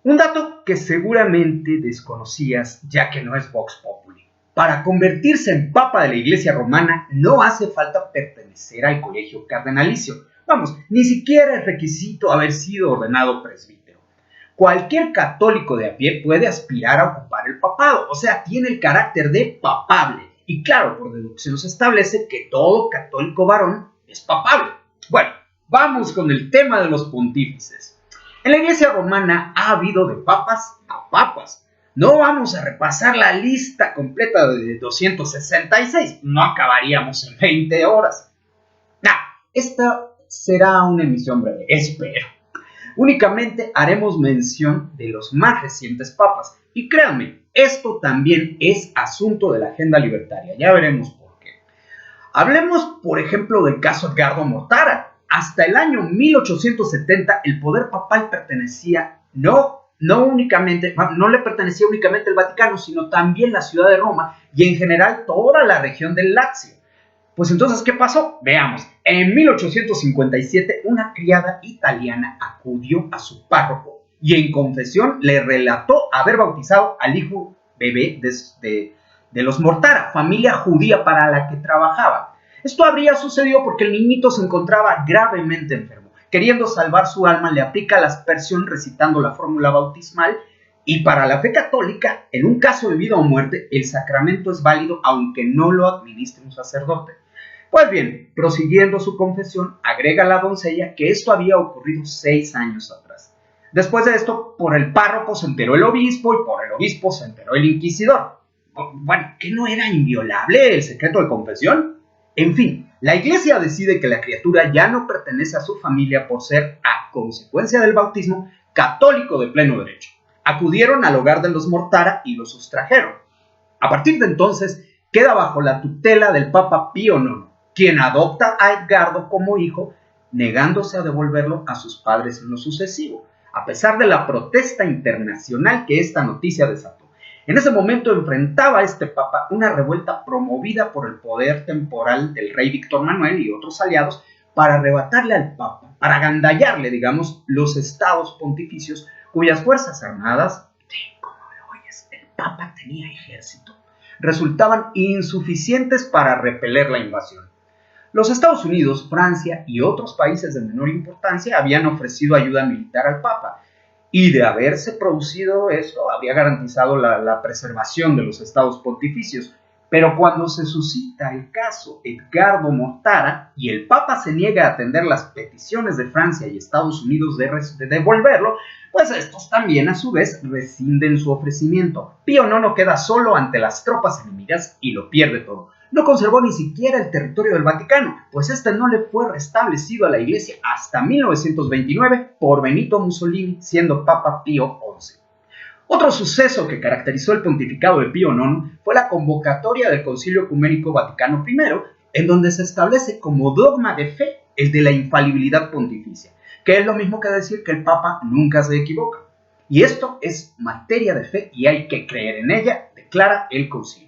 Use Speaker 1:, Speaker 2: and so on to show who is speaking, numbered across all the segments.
Speaker 1: Un dato que seguramente desconocías, ya que no es Vox Populi. Para convertirse en papa de la Iglesia romana no hace falta pertenecer al colegio cardenalicio. Vamos, ni siquiera es requisito haber sido ordenado presbítero. Cualquier católico de a pie puede aspirar a ocupar el papado, o sea, tiene el carácter de papable. Y claro, por deducción se establece que todo católico varón es papable. Bueno, vamos con el tema de los pontífices. En la Iglesia romana ha habido de papas a papas. No vamos a repasar la lista completa de 266, no acabaríamos en 20 horas. Esta será una emisión breve, espero. Únicamente haremos mención de los más recientes papas. Y créanme, esto también es asunto de la agenda libertaria, ya veremos por qué. Hablemos, por ejemplo, del caso Edgardo Mortara. Hasta el año 1870 el poder papal pertenecía no le pertenecía únicamente al Vaticano, sino también la ciudad de Roma y en general toda la región del Lazio. Pues entonces, ¿qué pasó? Veamos. En 1857 una criada italiana acudió a su párroco y en confesión le relató haber bautizado al hijo bebé de los Mortara, familia judía para la que trabajaba. Esto habría sucedido porque el niñito se encontraba gravemente enfermo. Queriendo salvar su alma, le aplica la aspersión recitando la fórmula bautismal y para la fe católica, en un caso de vida o muerte, el sacramento es válido aunque no lo administre un sacerdote. Pues bien, prosiguiendo su confesión, agrega la doncella que esto había ocurrido 6 años atrás. Después de esto, por el párroco se enteró el obispo y por el obispo se enteró el inquisidor. Bueno, ¿qué no era inviolable el secreto de confesión? En fin, la iglesia decide que la criatura ya no pertenece a su familia por ser, a consecuencia del bautismo, católico de pleno derecho. Acudieron al hogar de los Mortara y los sustrajeron. A partir de entonces, queda bajo la tutela del Papa Pío IX, quien adopta a Edgardo como hijo, negándose a devolverlo a sus padres en lo sucesivo, a pesar de la protesta internacional que esta noticia desató. En ese momento enfrentaba a este papa una revuelta promovida por el poder temporal del rey Víctor Manuel y otros aliados para arrebatarle al papa, para agandallarle, digamos, los estados pontificios cuyas fuerzas armadas, como lo oyes, el papa tenía ejército, resultaban insuficientes para repeler la invasión. Los Estados Unidos, Francia y otros países de menor importancia habían ofrecido ayuda militar al papa, y de haberse producido esto, habría garantizado la preservación de los estados pontificios. Pero cuando se suscita el caso Edgardo Mortara y el Papa se niega a atender las peticiones de Francia y Estados Unidos de devolverlo, pues estos también a su vez rescinden su ofrecimiento. Pío IX queda solo ante las tropas enemigas y lo pierde todo. No conservó ni siquiera el territorio del Vaticano, pues este no le fue restablecido a la Iglesia hasta 1929 por Benito Mussolini, siendo Papa Pío XI. Otro suceso que caracterizó el pontificado de Pío IX fue la convocatoria del Concilio Ecuménico Vaticano I, en donde se establece como dogma de fe el de la infalibilidad pontificia, que es lo mismo que decir que el Papa nunca se equivoca. Y esto es materia de fe y hay que creer en ella, declara el concilio.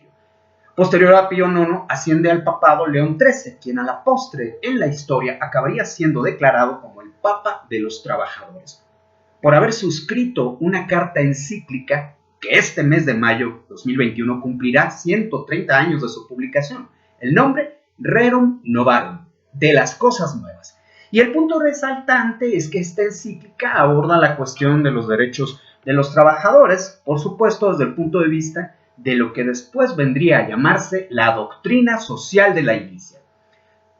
Speaker 1: Posterior a Pío IX asciende al papado León XIII, quien a la postre en la historia acabaría siendo declarado como el Papa de los Trabajadores, por haber suscrito una carta encíclica que este mes de mayo 2021 cumplirá 130 años de su publicación. El nombre, Rerum Novarum, de las cosas nuevas. Y el punto resaltante es que esta encíclica aborda la cuestión de los derechos de los trabajadores, por supuesto desde el punto de vista de lo que después vendría a llamarse la doctrina social de la Iglesia.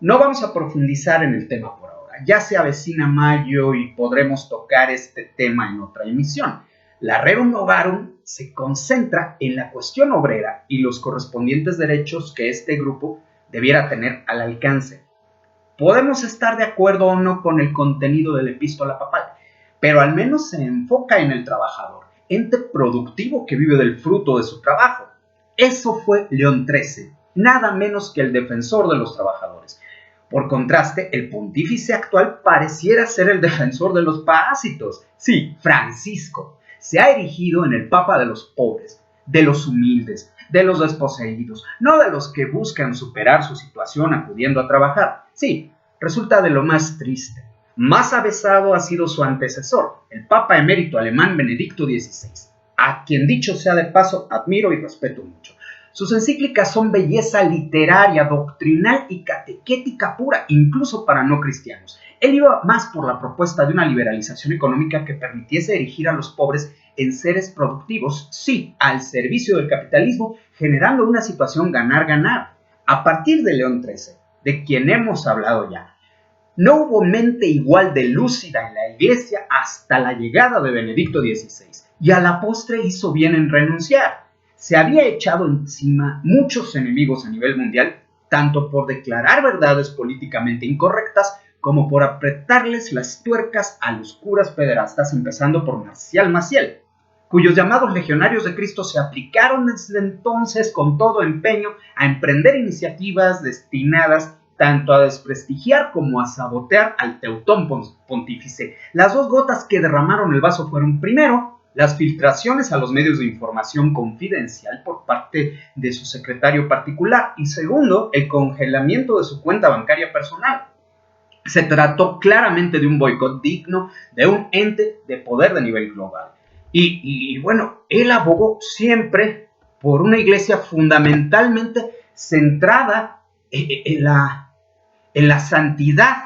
Speaker 1: No vamos a profundizar en el tema por ahora, ya se avecina mayo y podremos tocar este tema en otra emisión. La Rerum Novarum se concentra en la cuestión obrera y los correspondientes derechos que este grupo debiera tener al alcance. Podemos estar de acuerdo o no con el contenido de la epístola papal, pero al menos se enfoca en el trabajador, ente productivo que vive del fruto de su trabajo. Eso fue León XIII, nada menos que el defensor de los trabajadores. Por contraste, el pontífice actual pareciera ser el defensor de los parásitos. Sí, Francisco se ha erigido en el papa de los pobres, de los humildes, de los desposeídos, no de los que buscan superar su situación acudiendo a trabajar. Sí, resulta de lo más triste. Más avesado ha sido su antecesor, el Papa emérito alemán Benedicto XVI, a quien, dicho sea de paso, admiro y respeto mucho. Sus encíclicas son belleza literaria, doctrinal y catequética pura, incluso para no cristianos. Él iba más por la propuesta de una liberalización económica que permitiese erigir a los pobres en seres productivos, sí, al servicio del capitalismo, generando una situación ganar-ganar. A partir de León XIII, de quien hemos hablado ya, no hubo mente igual de lúcida en la Iglesia hasta la llegada de Benedicto XVI, y a la postre hizo bien en renunciar. Se había echado encima muchos enemigos a nivel mundial, tanto por declarar verdades políticamente incorrectas como por apretarles las tuercas a los curas pederastas, empezando por Marcial Maciel, cuyos llamados legionarios de Cristo se aplicaron desde entonces con todo empeño a emprender iniciativas destinadas tanto a desprestigiar como a sabotear al Teutón Pontífice. Las dos gotas que derramaron el vaso fueron, primero, las filtraciones a los medios de información confidencial por parte de su secretario particular, y segundo, el congelamiento de su cuenta bancaria personal. Se trató claramente de un boicot digno de un ente de poder de nivel global. Y bueno, él abogó siempre por una iglesia fundamentalmente centrada en la santidad,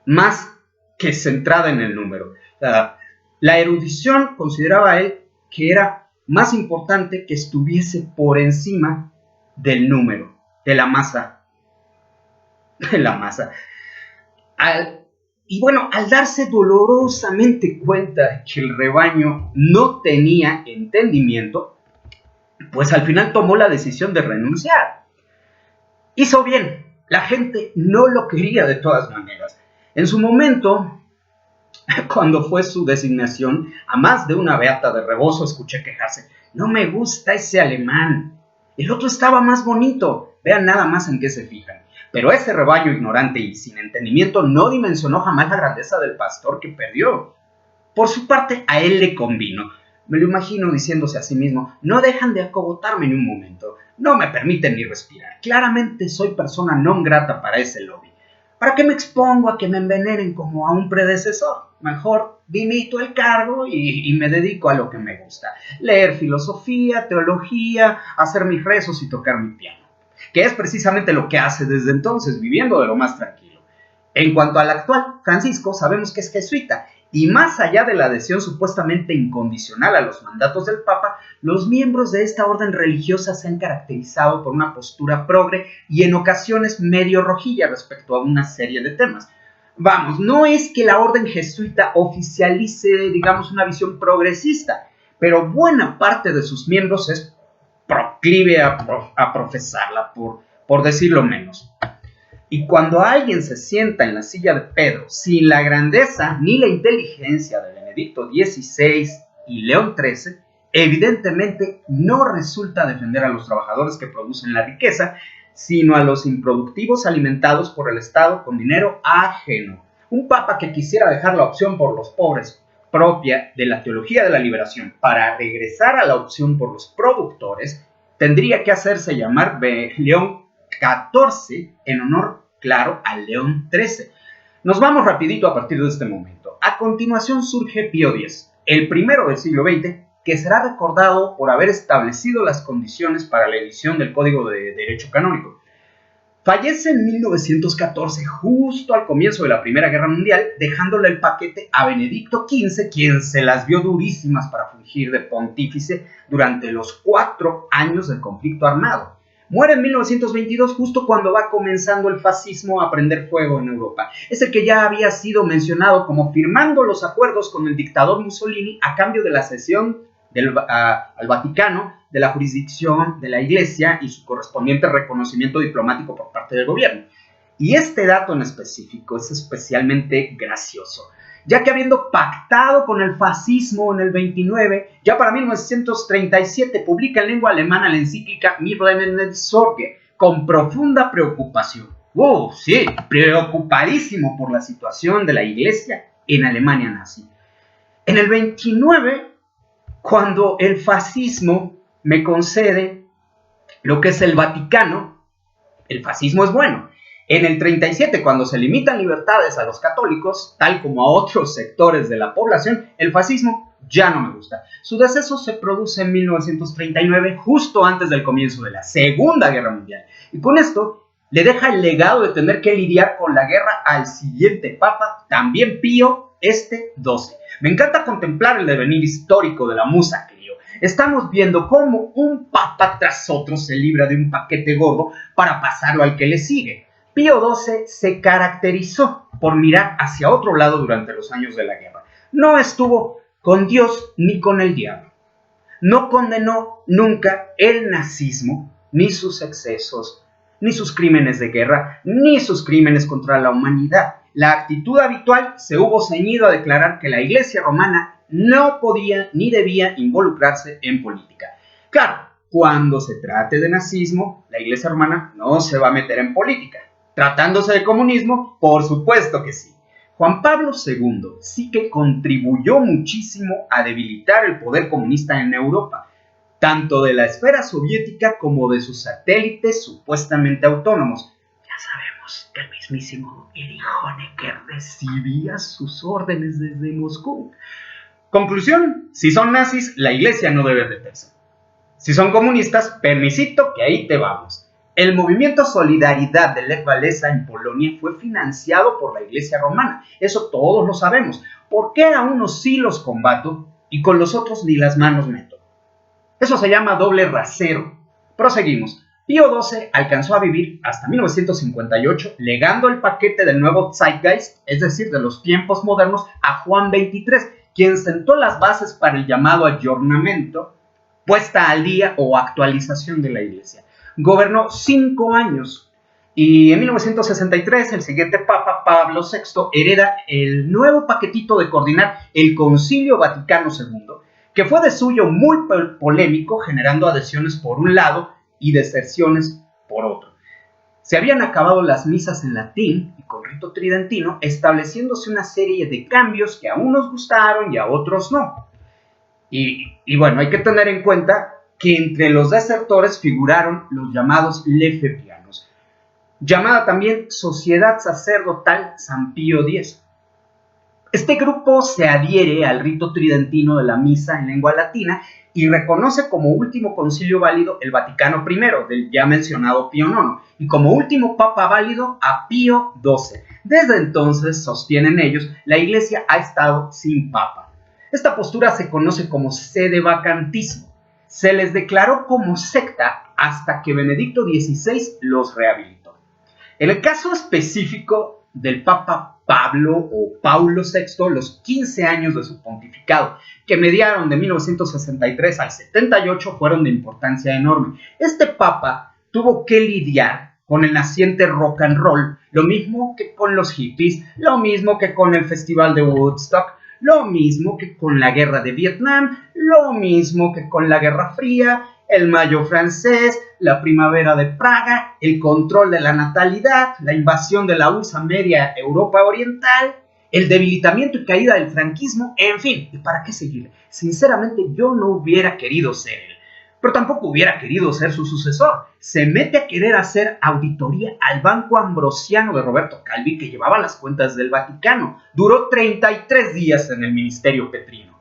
Speaker 1: más que centrada en el número. La erudición, consideraba él, que era más importante que estuviese por encima del número, de la masa. Y bueno, al darse dolorosamente cuenta de que el rebaño no tenía entendimiento, pues al final tomó la decisión de renunciar. Hizo bien, la gente no lo quería de todas maneras. En su momento, cuando fue su designación, a más de una beata de rebozo escuché quejarse: no me gusta ese alemán, el otro estaba más bonito, vean nada más en qué se fijan. Pero ese rebaño ignorante y sin entendimiento no dimensionó jamás la grandeza del pastor que perdió. Por su parte, a él le convino. Me lo imagino diciéndose a sí mismo: no dejan de acogotarme ni un momento, no me permiten ni respirar. Claramente soy persona non grata para ese lobby. ¿Para qué me expongo a que me envenenen como a un predecesor? Mejor dimito el cargo y me dedico a lo que me gusta: leer filosofía, teología, hacer mis rezos y tocar mi piano, que es precisamente lo que hace desde entonces, viviendo de lo más tranquilo. En cuanto al actual, Francisco, sabemos que es jesuita, y más allá de la adhesión supuestamente incondicional a los mandatos del Papa, los miembros de esta orden religiosa se han caracterizado por una postura progre y en ocasiones medio rojilla respecto a una serie de temas. Vamos, no es que la orden jesuita oficialice, digamos, una visión progresista, pero buena parte de sus miembros es proclive a profesarla, por decirlo menos. Y cuando alguien se sienta en la silla de Pedro sin la grandeza ni la inteligencia de Benedicto XVI y León XIII, evidentemente no resulta defender a los trabajadores que producen la riqueza, sino a los improductivos alimentados por el Estado con dinero ajeno. Un papa que quisiera dejar la opción por los pobres, propia de la teología de la liberación, para regresar a la opción por los productores, tendría que hacerse llamar León XIV en honor, claro, a León XIII. Nos vamos rapidito a partir de este momento. A continuación surge Pío X, el primero del siglo XX, que será recordado por haber establecido las condiciones para la edición del Código de Derecho Canónico. Fallece en 1914, justo al comienzo de la Primera Guerra Mundial, dejándole el paquete a Benedicto XV, quien se las vio durísimas para fungir de pontífice durante los 4 años del conflicto armado. Muere en 1922, justo cuando va comenzando el fascismo a prender fuego en Europa. Es el que ya había sido mencionado como firmando los acuerdos con el dictador Mussolini a cambio de la cesión al Vaticano de la jurisdicción de la Iglesia y su correspondiente reconocimiento diplomático por parte del gobierno. Y este dato en específico es especialmente gracioso, ya que habiendo pactado con el fascismo en el 29, ya para 1937 publica en lengua alemana la encíclica Mir leben Sorge, con profunda preocupación. Sí, preocupadísimo por la situación de la Iglesia en Alemania nazi. En el 29, cuando el fascismo me concede lo que es el Vaticano, el fascismo es bueno. En el 37, cuando se limitan libertades a los católicos, tal como a otros sectores de la población, el fascismo ya no me gusta. Su deceso se produce en 1939, justo antes del comienzo de la Segunda Guerra Mundial. Y con esto le deja el legado de tener que lidiar con la guerra al siguiente papa, también Pío XII. Me encanta contemplar el devenir histórico de la musa Clio. Estamos viendo cómo un papa tras otro se libra de un paquete gordo para pasarlo al que le sigue. Pío XII se caracterizó por mirar hacia otro lado durante los años de la guerra. No estuvo con Dios ni con el diablo. No condenó nunca el nazismo, ni sus excesos, ni sus crímenes de guerra, ni sus crímenes contra la humanidad. La actitud habitual se hubo ceñido a declarar que la Iglesia romana no podía ni debía involucrarse en política. Claro, cuando se trate de nazismo, la Iglesia romana no se va a meter en política. Tratándose de comunismo, por supuesto que sí. Juan Pablo II sí que contribuyó muchísimo a debilitar el poder comunista en Europa, tanto de la esfera soviética como de sus satélites supuestamente autónomos. Ya sabemos que el mismísimo Erich Honecker recibía sus órdenes desde Moscú. Conclusión, si son nazis, la Iglesia no debe meterse. Si son comunistas, permisito que ahí te vamos. El movimiento Solidaridad de Lech Walesa en Polonia fue financiado por la Iglesia romana. Eso todos lo sabemos. ¿Por qué a unos sí los combato y con los otros ni las manos meto? Eso se llama doble rasero. Proseguimos. Pío XII alcanzó a vivir hasta 1958, legando el paquete del nuevo Zeitgeist, es decir, de los tiempos modernos, a Juan XXIII, quien sentó las bases para el llamado ayornamiento, puesta al día o actualización de la Iglesia. Gobernó 5 años y en 1963 el siguiente papa, Pablo VI, hereda el nuevo paquetito de coordinar el Concilio Vaticano II, que fue de suyo muy polémico, generando adhesiones por un lado y deserciones por otro. Se habían acabado las misas en latín y con rito tridentino, estableciéndose una serie de cambios que a unos gustaron y a otros no. Y bueno, hay que tener en cuenta que entre los desertores figuraron los llamados lefebrianos, llamada también Sociedad Sacerdotal San Pío X. Este grupo se adhiere al rito tridentino de la misa en lengua latina y reconoce como último concilio válido el Vaticano I, del ya mencionado Pío IX, y como último papa válido a Pío XII. Desde entonces, sostienen ellos, la Iglesia ha estado sin papa. Esta postura se conoce como sedevacantismo. Se les declaró como secta hasta que Benedicto XVI los rehabilitó. En el caso específico del Papa Pablo o Paulo VI, los 15 años de su pontificado, que mediaron de 1963 al 78, fueron de importancia enorme. Este Papa tuvo que lidiar con el naciente rock and roll, lo mismo que con los hippies, lo mismo que con el Festival de Woodstock, lo mismo que con la guerra de Vietnam, lo mismo que con la Guerra Fría, el Mayo francés, la Primavera de Praga, el control de la natalidad, la invasión de la URSS a media Europa Oriental, el debilitamiento y caída del franquismo, en fin, ¿y para qué seguir? Sinceramente yo no hubiera querido ser él, pero tampoco hubiera querido ser su sucesor. Se mete a querer hacer auditoría al Banco Ambrosiano de Roberto Calvi, que llevaba las cuentas del Vaticano. Duró 33 días en el ministerio petrino.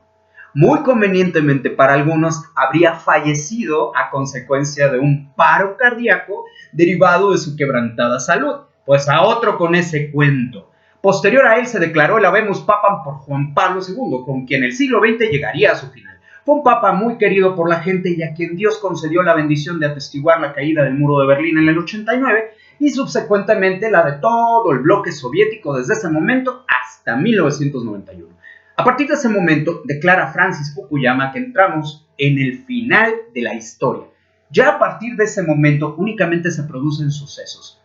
Speaker 1: Muy convenientemente para algunos, habría fallecido a consecuencia de un paro cardíaco derivado de su quebrantada salud. Pues a otro con ese cuento. Posterior a él se declaró el Habemus Papam por Juan Pablo II, con quien el siglo XX llegaría a su final. Fue un papa muy querido por la gente y a quien Dios concedió la bendición de atestiguar la caída del muro de Berlín en el 89 y subsecuentemente la de todo el bloque soviético desde ese momento hasta 1991. A partir de ese momento, declara Francis Fukuyama que entramos en el final de la historia. Ya a partir de ese momento únicamente se producen sucesos.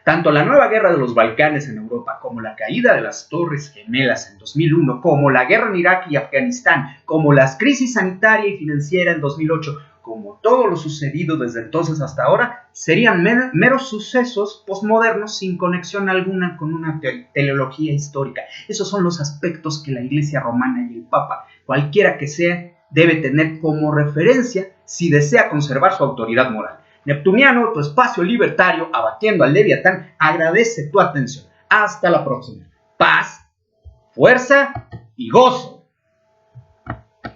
Speaker 1: Tanto la nueva guerra de los Balcanes en Europa, como la caída de las Torres Gemelas en 2001, como la guerra en Irak y Afganistán, como las crisis sanitaria y financiera en 2008, como todo lo sucedido desde entonces hasta ahora, serían meros sucesos posmodernos sin conexión alguna con una teleología histórica. Esos son los aspectos que la Iglesia romana y el Papa, cualquiera que sea, debe tener como referencia si desea conservar su autoridad moral. Neptuniano, tu espacio libertario, abatiendo al Leviatán, agradece tu atención. Hasta la próxima. Paz, fuerza y gozo.